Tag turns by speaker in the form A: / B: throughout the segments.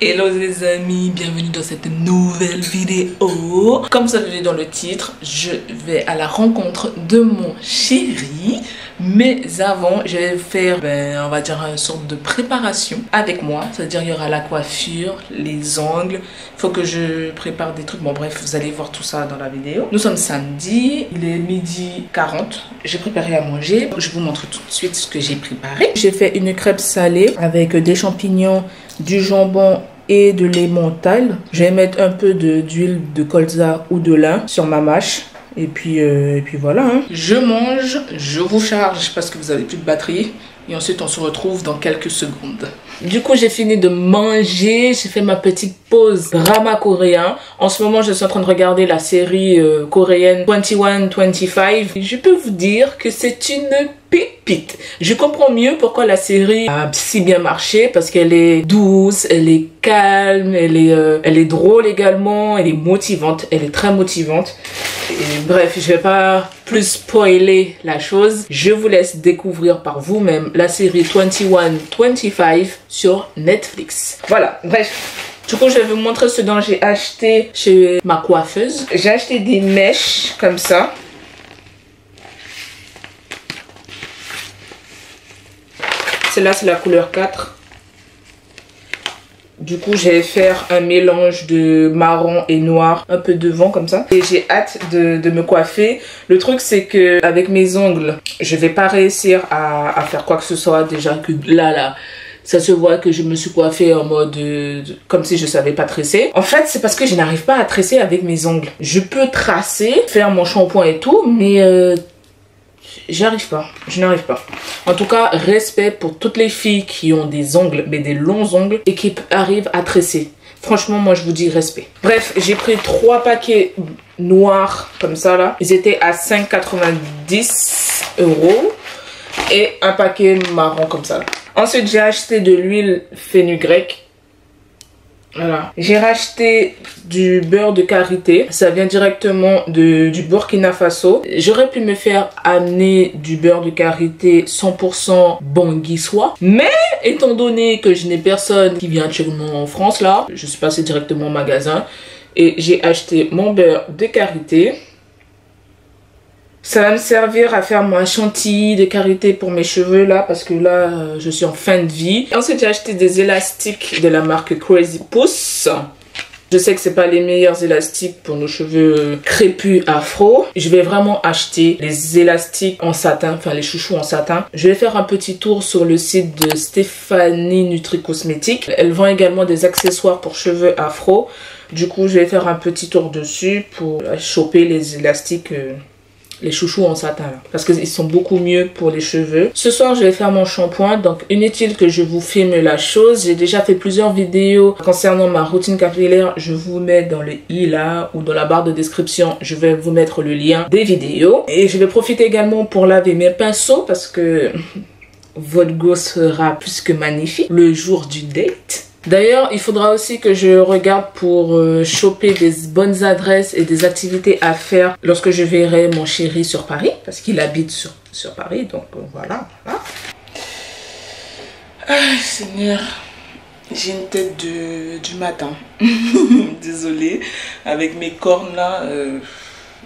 A: Hello les amis, bienvenue dans cette nouvelle vidéo. Comme vous avez vu dans le titre, je vais à la rencontre de mon chéri. Mais avant, je vais faire, on va dire, une sorte de préparation avec moi. C'est-à-dire, il y aura la coiffure, les ongles. Il faut que je prépare des trucs. Bon, bref, vous allez voir tout ça dans la vidéo. Nous sommes samedi, il est 12h40. J'ai préparé à manger. Je vous montre tout de suite ce que j'ai préparé. J'ai fait une crêpe salée avec des champignons, du jambon et de l'emmental. Je vais mettre un peu d'huile de colza ou de lin sur ma mâche. Et puis voilà. Hein. Je mange, je vous charge parce que vous avez plus de batterie. Et ensuite, on se retrouve dans quelques secondes. Du coup, j'ai fini de manger. J'ai fait ma petite pause drama coréen. En ce moment, je suis en train de regarder la série coréenne 21-25. Je peux vous dire que c'est une pépite. Je comprends mieux pourquoi la série a si bien marché. Parce qu'elle est douce, elle est calme, elle est drôle également. Elle est motivante. Elle est très motivante. Et bref, je vais pas plus spoiler la chose. Je vous laisse découvrir par vous-même la série 21-25 sur Netflix. Voilà, bref. Du coup, je vais vous montrer ce dont j'ai acheté chez ma coiffeuse. J'ai acheté des mèches comme ça. Celle-là, c'est la couleur 4. Du coup, je vais faire un mélange de marron et noir, un peu de vent comme ça. Et j'ai hâte de me coiffer. Le truc, c'est que avec mes ongles, je vais pas réussir à faire quoi que ce soit. Déjà que là, ça se voit que je me suis coiffée en mode comme si je savais pas tresser. En fait, c'est parce que je n'arrive pas à tresser avec mes ongles. Je peux tracer, faire mon shampoing et tout, mais j'y arrive pas. Je n'arrive pas. En tout cas, respect pour toutes les filles qui ont des ongles, mais des longs ongles et qui arrivent à tresser. Franchement, moi, je vous dis respect. Bref, j'ai pris 3 paquets noirs comme ça, là. Ils étaient à 5,90 € et un paquet marron comme ça, là. Ensuite, j'ai acheté de l'huile fenugrec. Voilà. J'ai racheté du beurre de karité. Ça vient directement du Burkina Faso. J'aurais pu me faire amener du beurre de karité 100% banguissois. Mais étant donné que je n'ai personne qui vient chez moi en France là, je suis passée directement au magasin et j'ai acheté mon beurre de karité. Ça va me servir à faire mon chantilly de karité pour mes cheveux là parce que là je suis en fin de vie. Ensuite j'ai acheté des élastiques de la marque Crazy Puss. Je sais que c'est pas les meilleurs élastiques pour nos cheveux crépus afro. Je vais vraiment acheter les élastiques en satin, enfin les chouchous en satin. Je vais faire un petit tour sur le site de Stéphanie Nutri Cosmétique. Elle vend également des accessoires pour cheveux afro. Du coup je vais faire un petit tour dessus pour choper les élastiques les chouchous en satin là, parce qu'ils sont beaucoup mieux pour les cheveux. Ce soir je vais faire mon shampoing, donc inutile que je vous filme la chose. J'ai déjà fait plusieurs vidéos concernant ma routine capillaire. Je vous mets dans le i là ou dans la barre de description, je vais vous mettre le lien des vidéos. Et je vais profiter également pour laver mes pinceaux parce que votre gosse sera plus que magnifique le jour du date. D'ailleurs, il faudra aussi que je regarde pour choper des bonnes adresses et des activités à faire lorsque je verrai mon chéri sur Paris. Parce qu'il habite sur Paris, donc voilà. Ah, Seigneur, j'ai une tête du matin. Désolée, avec mes cornes là,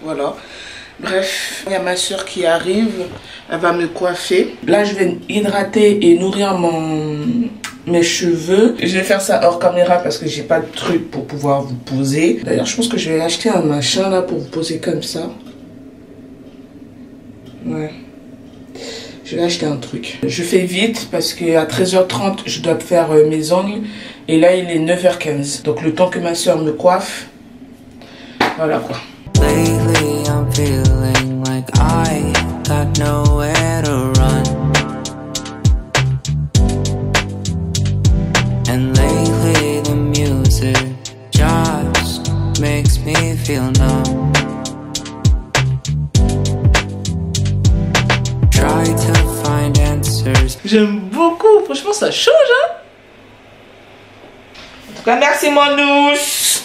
A: voilà. Bref, il y a ma soeur qui arrive, elle va me coiffer. Là, je vais hydrater et nourrir mes cheveux. Je vais faire ça hors caméra parce que j'ai pas de truc pour pouvoir vous poser. D'ailleurs, je pense que je vais acheter un machin là pour vous poser comme ça. Ouais. Je vais acheter un truc. Je fais vite parce qu'à 13h30, je dois faire mes ongles. Et là, il est 9h15. Donc, le temps que ma soeur me coiffe. Voilà quoi.
B: Lately I'm feeling like I got nowhere to run. And lately the music just makes me feel numb. Try to find answers.
A: J'aime beaucoup, franchement ça change hein. En tout cas merci Manouche.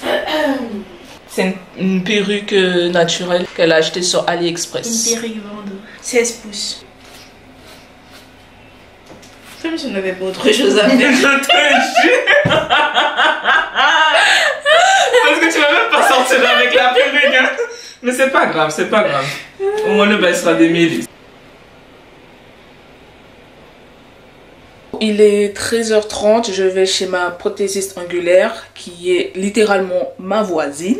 A: C'est une perruque naturelle qu'elle a achetée sur AliExpress.
C: Une perruque Vendôme, 16 pouces. Comme si on n'avait pas autre chose à faire.
A: Je te jure. la perruque, hein. Mais c'est pas grave, c'est pas grave. Au moins le bail sera démêlé. Il est 13h30, je vais chez ma prothésiste angulaire qui est littéralement ma voisine.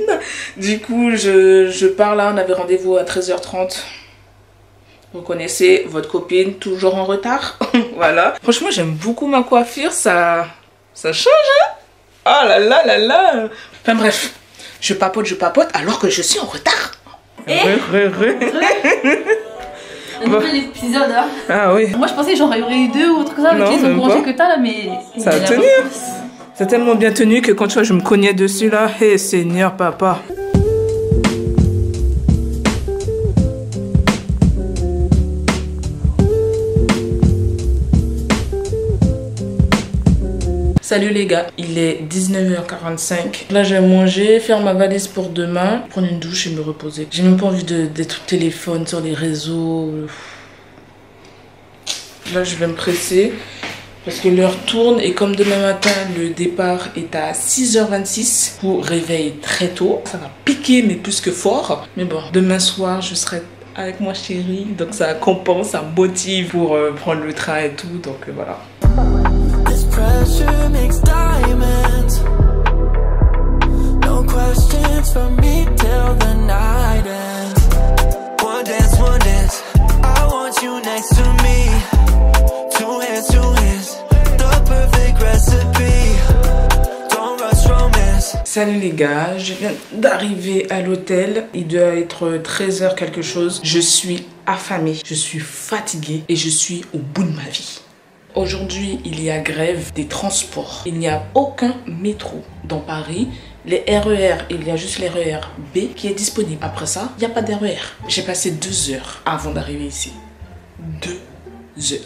A: Du coup, je pars là, on avait rendez-vous à 13h30. Vous connaissez votre copine, toujours en retard. Voilà. Franchement, j'aime beaucoup ma coiffure, ça change, hein. Oh là là là là. Enfin bref, je papote alors que je suis en retard.
D: Un nouvel épisode, hein.
A: Ah oui.
D: Moi je pensais que j'en aurais eu 2 ou autre que ça avec les congés que t'as là, mais
A: ça a tenu. C'est tellement bien tenu que quand tu vois je me cognais dessus là, hé Seigneur papa. Salut les gars, il est 19h45. Là, je vais manger, faire ma valise pour demain, prendre une douche et me reposer. J'ai même pas envie d'être au téléphone, sur les réseaux. Là, je vais me presser parce que l'heure tourne et comme demain matin, le départ est à 6h26. Vous réveille très tôt. Ça va piquer, mais plus que fort. Mais bon, demain soir, je serai avec moi chérie. Donc ça compense, ça me motive pour prendre le train et tout. Donc voilà.
B: Pressure makes diamonds. No questions from me till the night ends. One dance, I want you next to me. Two hands, the perfect recipe. Don't rush romance.
A: Salut les gars, je viens d'arriver à l'hôtel. Il doit être 13h quelque chose. Je suis affamée, je suis fatiguée et je suis au bout de ma vie. Aujourd'hui, il y a grève des transports. Il n'y a aucun métro dans Paris. Les RER, il y a juste les RER B qui est disponible. Après ça, il n'y a pas d'RER. J'ai passé 2 heures avant d'arriver ici. 2 heures.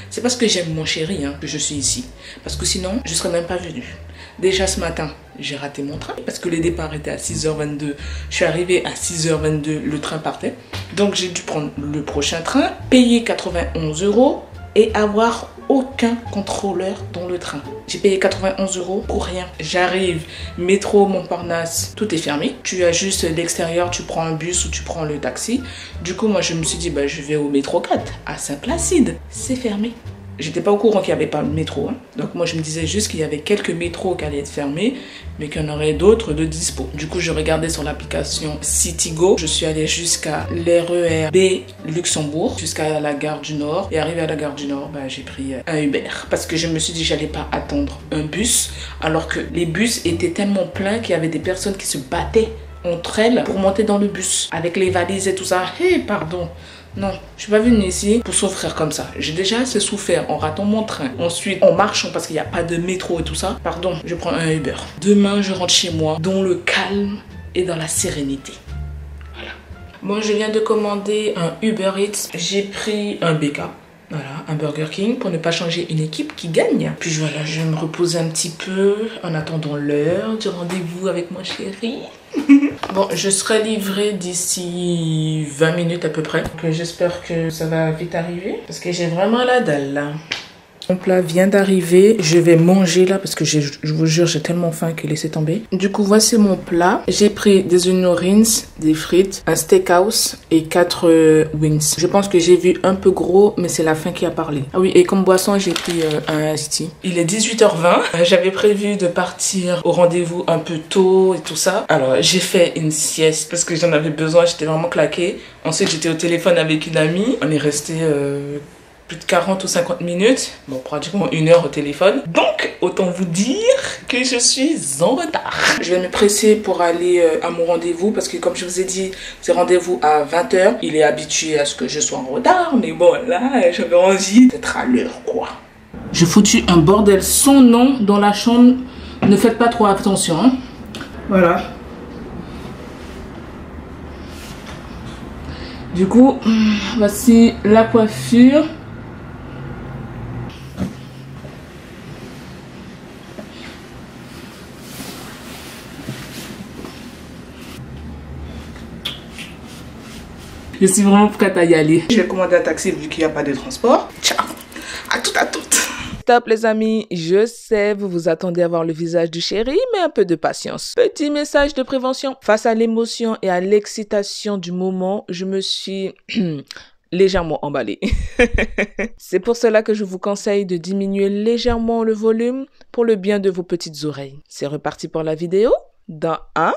A: C'est parce que j'aime mon chéri hein, que je suis ici. Parce que sinon, je ne serais même pas venue. Déjà ce matin, j'ai raté mon train parce que le départ était à 6h22. Je suis arrivée à 6h22, le train partait. Donc j'ai dû prendre le prochain train, payer 91 € et avoir aucun contrôleur dans le train. J'ai payé 91 € pour rien. J'arrive, métro Montparnasse, tout est fermé. Tu as juste l'extérieur, tu prends un bus ou tu prends le taxi. Du coup, moi, je me suis dit, bah, je vais au métro 4 à Saint-Placide. C'est fermé. J'étais pas au courant qu'il n'y avait pas de métro. Hein. Donc moi, je me disais juste qu'il y avait quelques métros qui allaient être fermés, mais qu'il y en aurait d'autres de dispo. Du coup, je regardais sur l'application Citigo. Je suis allée jusqu'à l'RER B Luxembourg, jusqu'à la gare du Nord. Et arrivé à la gare du Nord, bah, j'ai pris un Uber. Parce que je me suis dit, j'allais pas attendre un bus, alors que les bus étaient tellement pleins qu'il y avait des personnes qui se battaient entre elles pour monter dans le bus. Avec les valises et tout ça. Hé, pardon. Non, je suis pas venue ici pour souffrir comme ça. J'ai déjà assez souffert en ratant mon train. Ensuite, en marchant parce qu'il n'y a pas de métro et tout ça. Pardon, je prends un Uber. Demain, je rentre chez moi dans le calme et dans la sérénité. Voilà. Bon, je viens de commander un Uber Eats. J'ai pris un BK. Voilà, un Burger King pour ne pas changer une équipe qui gagne. Puis voilà, je vais me reposer un petit peu en attendant l'heure du rendez-vous avec mon chéri. Bon, je serai livrée d'ici 20 minutes à peu près. Donc j'espère que ça va vite arriver parce que j'ai vraiment la dalle là. Mon plat vient d'arriver. Je vais manger là parce que je vous jure, j'ai tellement faim que laissez tomber. Du coup, voici mon plat. J'ai pris des oignons rince, des frites, un steakhouse et 4 wings. Je pense que j'ai vu un peu gros, mais c'est la faim qui a parlé. Ah oui, et comme boisson, j'ai pris un iced tea. Il est 18h20. J'avais prévu de partir au rendez-vous un peu tôt et tout ça. Alors, j'ai fait une sieste parce que j'en avais besoin. J'étais vraiment claquée. Ensuite, j'étais au téléphone avec une amie. On est resté... plus de 40 ou 50 minutes, bon pratiquement 1 heure au téléphone. Donc autant vous dire que je suis en retard. Je vais me presser pour aller à mon rendez-vous parce que comme je vous ai dit, c'est rendez-vous à 20h. Il est habitué à ce que je sois en retard, mais bon là j'avais envie d'être à l'heure quoi. Je foutu un bordel sans nom dans la chambre, ne faites pas trop attention hein. Voilà. Du coup, voici la coiffure. Je suis vraiment prête à y aller. Je vais commander un taxi vu qu'il n'y a pas de transport. Ciao. À toutes. Stop les amis, je sais, vous vous attendez à voir le visage du chéri, mais un peu de patience. Petit message de prévention. Face à l'émotion et à l'excitation du moment, je me suis légèrement emballée. C'est pour cela que je vous conseille de diminuer légèrement le volume pour le bien de vos petites oreilles. C'est reparti pour la vidéo. Dans 1,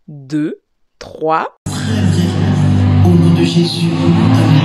A: 2, 3.
E: Au nom de Jésus, amen.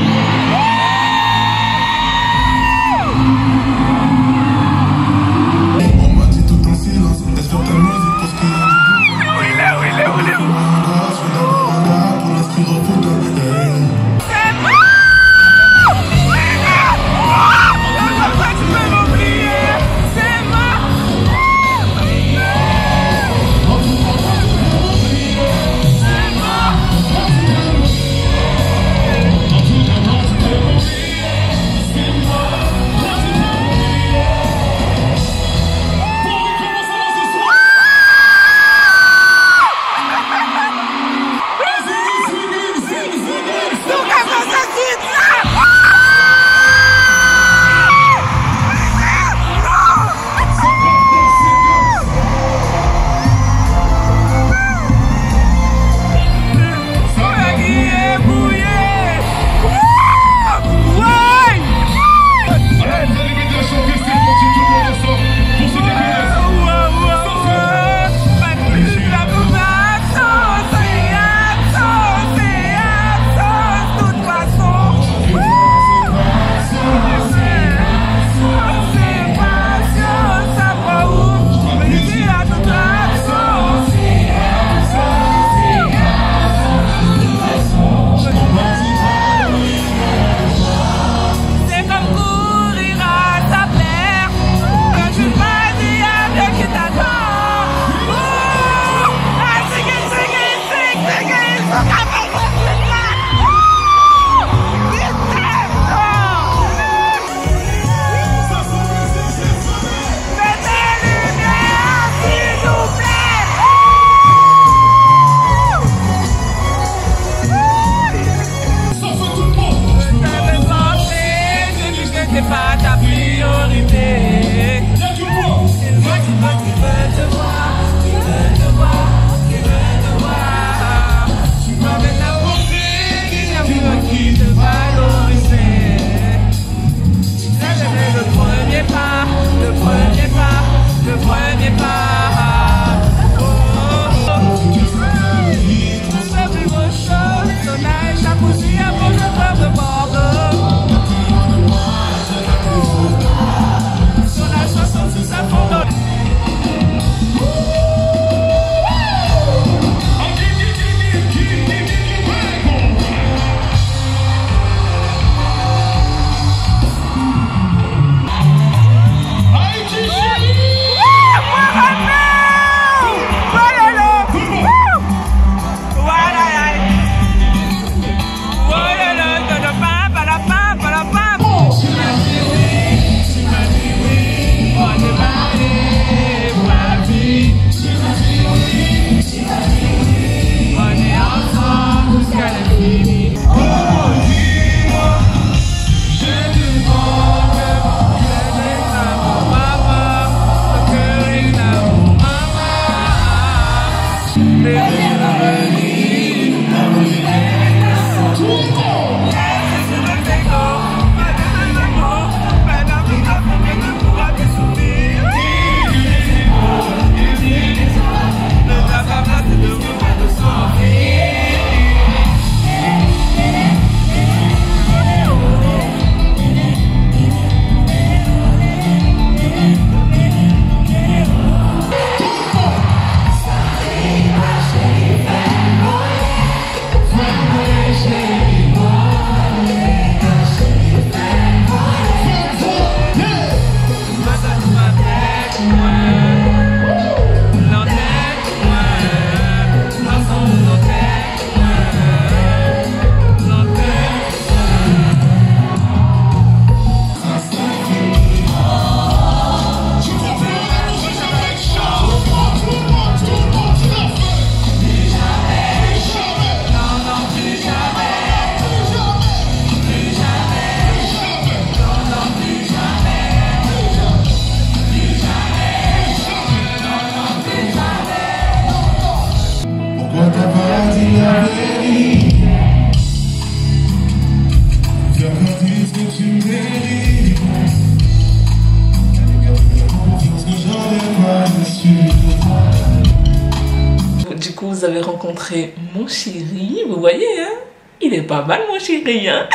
A: vous avez rencontré mon chéri. Vous voyez, hein? Il est pas mal, mon chéri, hein?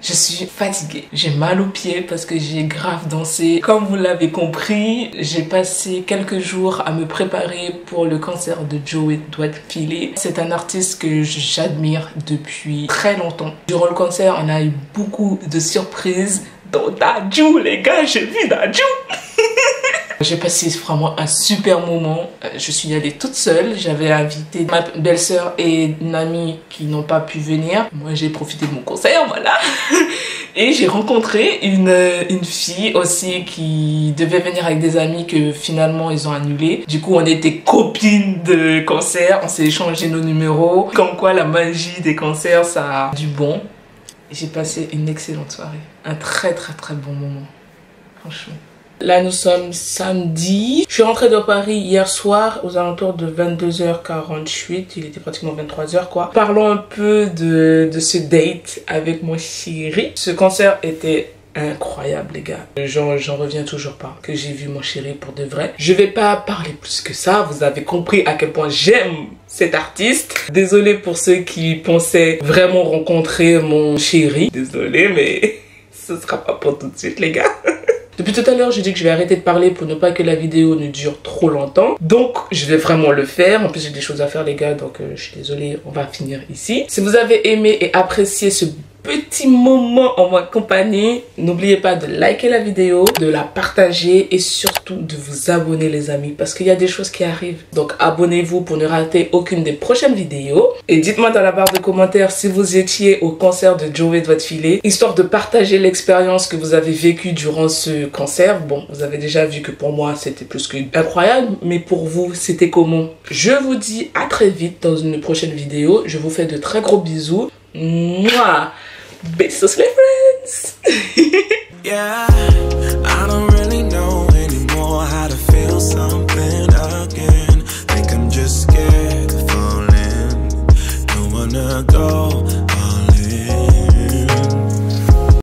A: Je suis fatiguée, j'ai mal aux pieds parce que j'ai grave dansé. Comme vous l'avez compris, j'ai passé quelques jours à me préparer pour le concert de Joey Doit Filer. C'est un artiste que j'admire depuis très longtemps. Durant le concert, on a eu beaucoup de surprises. Dans Dadju, les gars, j'ai vu Dadju. J'ai passé vraiment un super moment. Je suis allée toute seule. J'avais invité ma belle-sœur et une amie qui n'ont pas pu venir. Moi, j'ai profité de mon concert, voilà. Et j'ai rencontré une fille aussi qui devait venir avec des amis que finalement ils ont annulé. Du coup, on était copines de concert. On s'est échangé nos numéros. Comme quoi, la magie des concerts, ça a du bon. J'ai passé une excellente soirée. Un très bon moment. Franchement. Là, nous sommes samedi. Je suis rentrée de Paris hier soir aux alentours de 22h48. Il était pratiquement 23h, quoi. Parlons un peu de ce date avec mon chéri. Ce concert était incroyable, les gars. J'en reviens toujours pas que j'ai vu mon chéri pour de vrai. Je vais pas parler plus que ça. Vous avez compris à quel point j'aime cet artiste. Désolée pour ceux qui pensaient vraiment rencontrer mon chéri. Désolée, mais ce sera pas pour tout de suite, les gars. Depuis tout à l'heure, j'ai dit que je vais arrêter de parler pour ne pas que la vidéo ne dure trop longtemps. Donc, je vais vraiment le faire. En plus, j'ai des choses à faire, les gars. Donc, je suis désolée, on va finir ici. Si vous avez aimé et apprécié ce petit moment en ma compagnie, n'oubliez pas de liker la vidéo, de la partager et surtout de vous abonner, les amis, parce qu'il y a des choses qui arrivent. Donc abonnez-vous pour ne rater aucune des prochaines vidéos et dites-moi dans la barre de commentaires si vous étiez au concert de Joey Doit Filer, histoire de partager l'expérience que vous avez vécue durant ce concert. Bon, vous avez déjà vu que pour moi c'était plus que incroyable, mais pour vous c'était comment? Je vous dis à très vite dans une prochaine vidéo. Je vous fais de très gros bisous. Mouah. Besos, my friends.
B: Yeah.